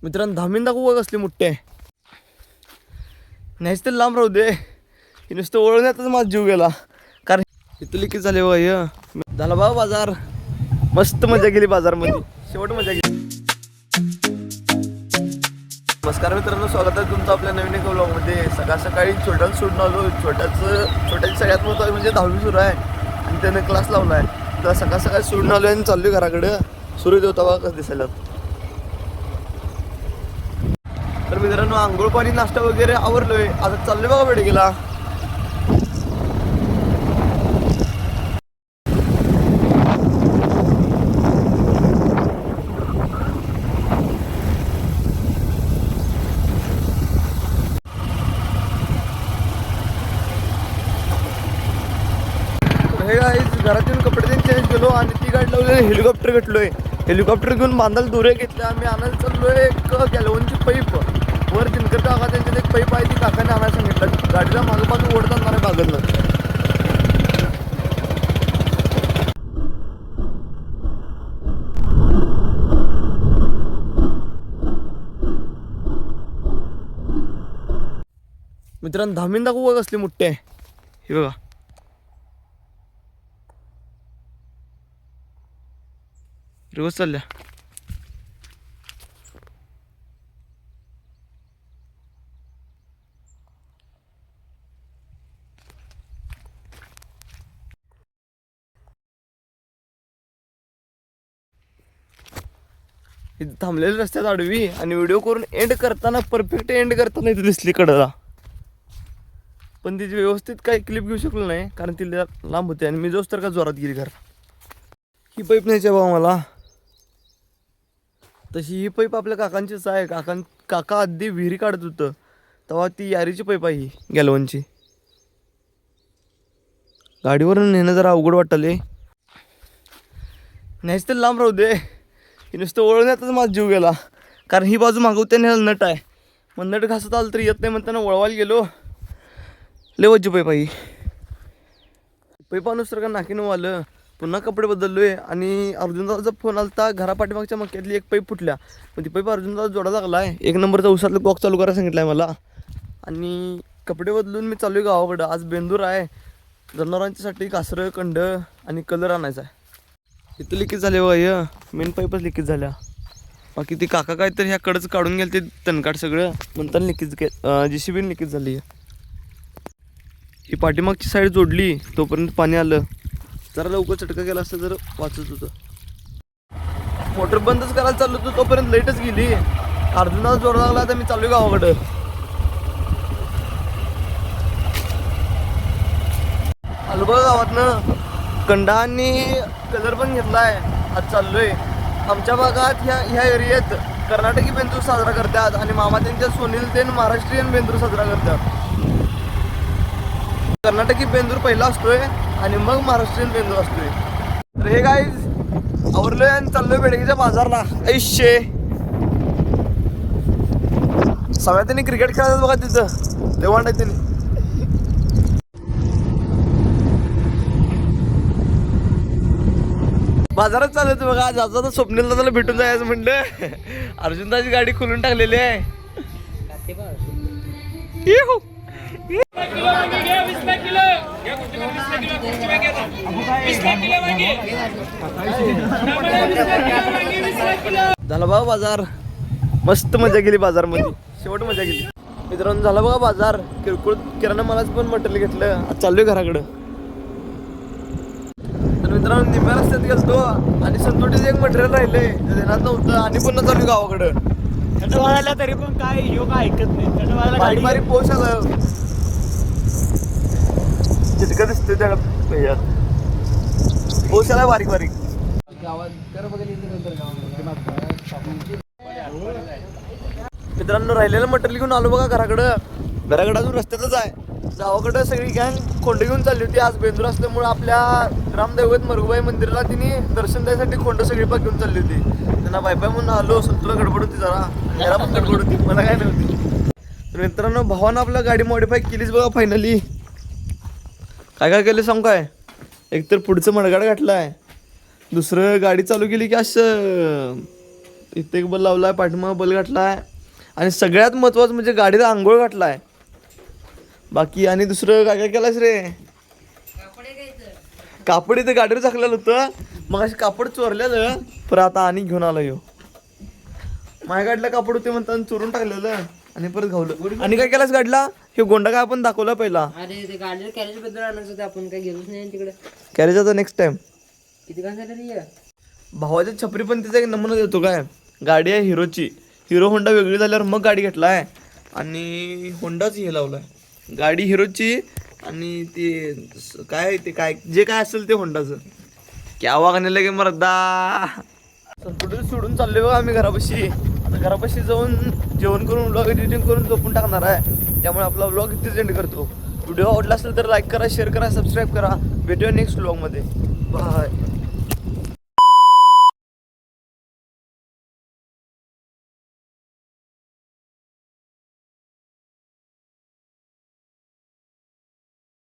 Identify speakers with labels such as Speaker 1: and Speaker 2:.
Speaker 1: मित्रांनो धामीन दाखवू का कसली मोठे आहे. नाहीच तर लांब राहू दे. ही नुसतं ओळखण्यातच माझा जीव गेला. कारण इथं लिखीत झाले बाय झाला बा बाजार. मस्त मजा गेली बाजारमध्ये. शेवट मजा गेली. नमस्कार मित्रांनो, स्वागत आहे तुमचं आपल्या नवीन एका व्लॉगमध्ये. सकाळ सकाळी छोट्याला सोडून आलो. छोट्याची सगळ्यात महत्त्वाचं म्हणजे 10वी सुरू आहे आणि त्याने क्लास लावला आहे. तर सकाळ सकाळी सोडून आलो आणि चाललो घराकडं. सूर्य देवता बघा कसं दिसायला. तर मित्रांनो आंघोळ पाणी नाश्ता वगैरे आवरलोय. आता चाललोय बघा बेडगेला. हे गाईज घरातून कपडे त्यांनी चेंज केलो आणि ती गाडी लावली. हेलिकॉप्टर घेतलोय. हेलिकॉप्टर घेऊन बांधायला दुरे घेतले. आम्ही आणायला चाललोय एक गॅलवनची पाईप. वर दिनकर काका त्यांच्यात एक पाईप आहे, ती काकाने आणायला सांगितलं. गाडीला मागं बाजू ओढत आणणार आहे बागलनं. मित्रांनो धामीन दाखवू का कसली मोठे आहे. हे बघा रिवर्स चालल्या. इथं थांबलेल्या रस्त्यात आडवी आणि व्हिडिओ करून एंड करताना परफेक्ट एंड करताना इथे दिसली कडेला. पण तिची व्यवस्थित काही क्लिप घेऊ शकलो नाही कारण ती लांब होती आणि मी जोच तर का जोरात गेली घर. ही पाईप न्यायची आहे बाबा मला. तशी ही पाईप आपल्या काकांचीच आहे. काका आधी विहिरी काढत होतं तेव्हा ती यारीची पाईप आहे ही गॅलवनची. गाडीवरून नेणं जरा अवघड वाटले. नाहीच तर लांब राहू दे. ही नुसतं ओळखण्यातच माझा जीव गेला. कारण ही बाजू मागवत्याने नट आहे. मग नट घासत आलं तरी येत नाही म्हणताना वळवायला गेलो. लेवची पाईप आहे. पाईप नुसतं का नाकीनं आलं. पुन्हा कपडे बदललोय आणि अर्जुनदाचा फोन आलता. घरा पाठीमागच्या मक्यातली एक पाईप फुटल्या. मग ती पाईप अर्जुनदाचा जोडा लागला आहे. 1 नंबरचा उसातलं कॉक चालू करायला सांगितलं आहे मला. आणि कपडे बदलून मी चालू आहे गावाकडं. आज बेंदूर आहे. जनावरांच्यासाठी कासरं कंड आणि कलर आणायचा आहे. इथं लिकेज झाले बघा. मेन पाईपच लिकेज झाल्या. बाकी ती काका काय तर ह्या कडच काढून गेले ते तणकाट सगळं. म्हणताना लिकेज JCB लिकेज झाली. ही पाठीमागची साईड जोडली तोपर्यंत पाणी आलं. जरा लवकर चटका गेला असतं जर वाचत होतं. मोटर बंदच करायला चाललो होतो तोपर्यंत लाईटच गेली. अर्जुनाला जोर लागला. आता मी चालू गावाकडं. आलो बघा गावातनं. कंडा आणि कलर पण घेतलाय. आज चाललोय. आमच्या भागात ह्या एरियात कर्नाटकी बेंदूर साजरा करतात आणि मामा त्यांच्या सुनील ते महाराष्ट्रीयन बेंदूर साजरा करतात. कर्नाटकी बेंदूर पहिला असतोय आणि मग महाराष्ट्रीयन बेंदूर असतोय. तर हे गाईज आवरलोय आणि चाललोय बेडगेच्या बाजारला. ऐशे सगळ्या त्यांनी क्रिकेट खेळतात बघा तिथं. ते वाटत त्यांनी बाजारात चालत बघा. जाता स्वप्नील दादाला भेटून जायचं म्हणलं. अर्जुनदाची गाडी खोलून टाकलेली आहे. झाला बघा बाजार. मस्त मजा गेली बाजारमध्ये. शेवट मजा गेली. मित्रांनो झाला बघा बाजार. किरकोळ किराणा मालाच पण मटेरियल घेतलं. आज चाललोय घराकडं. तर मित्रांनो निम्या रस्त्यात गेलतो आणि संतोषीचं एक मटेरियल राहिले ते देण्यात नव्हतं आणि पुन्हा चालू गावाकडं.
Speaker 2: थंड वाजायला तरी पण काय योग ऐकत नाही. थंड वाजायला
Speaker 1: बारीक बारीक पोच आलं. चिटकं दिसतोय त्या पोच आला बारीक बारीक. मित्रांनो राहिलेलं मटेरियल घेऊन आलो बघा घराकडं. घराकडं अजून रस्त्यातच आहे. गावाकडं सगळी गँग खोंड घेऊन चालली होती. आज बेंदूर असल्यामुळे आपल्या ग्रामदैवत मरगुबाई मंदिराला तिने दर्शन द्यायसाठी खोंड सगळी पाक घेऊन चालली होती. त्यांना बाय म्हणून आलो. तुला गडबड होती जरा. याला पण गडबड होती. मला काय नव्हती. तर मित्रांनो भावानं आपल्या गाडी मॉडिफाय केलीच बघा फायनली. काय काय केलं सांग काय. एकतर पुढचं मडगाड घातलं आहे. दुसरं गाडी चालू केली की असं इथे एक बल लावलाय, पाठीमागं बल घातलाय आणि सगळ्यात महत्वाचं म्हणजे गाडीला आंघोळ घातलाय. बाकी आणि दुसरं काय काय केलंयस रे? कापड इथं गाडीवर टाकलेलं होतं, मग अशी कापड चोरलेलं, पर आता आणि घेऊन आलो ह्यो. माझ्या गाडीला कापड होते म्हणताना चोरून टाकलेलं आणि परत घावलं. आणि काय केलास गाडीला? हे गोंडा काय आपण दाखवला पहिला.
Speaker 3: अरे ते गाडीला कॅरेज बद्दल आणायचं होतं, आपण काय गेलोच नाही तिकडे.
Speaker 1: कॅरेजचा नेक्स्ट टाइम.
Speaker 3: किती का झालं रे?
Speaker 1: भावाच्या छपरी पण तिचा एक नमुना देतो काय. गाडी आहे हिरोची, हिरो होंडा वेगळी झाल्यावर मग गाडी घेतलाय आणि होंडाच हे लावलाय. गाडी हिरोची आणि ते काय ते काय जे काय असेल ते होंडाचं. क्या वागणे लगे मर्दा. संतुलित सोडून चाललोय बघा आम्ही घरापाशी. आता घरापाशी जाऊन जेवण करून व्लॉग एडिटिंग करून झोपून टाकणार आहे. त्यामुळे आपला व्लॉग इथेच एंड करतो. व्हिडिओ आवडला असेल तर लाईक करा, शेअर करा, सबस्क्राईब करा. भेटूया नेक्स्ट व्लॉगमध्ये. बाय.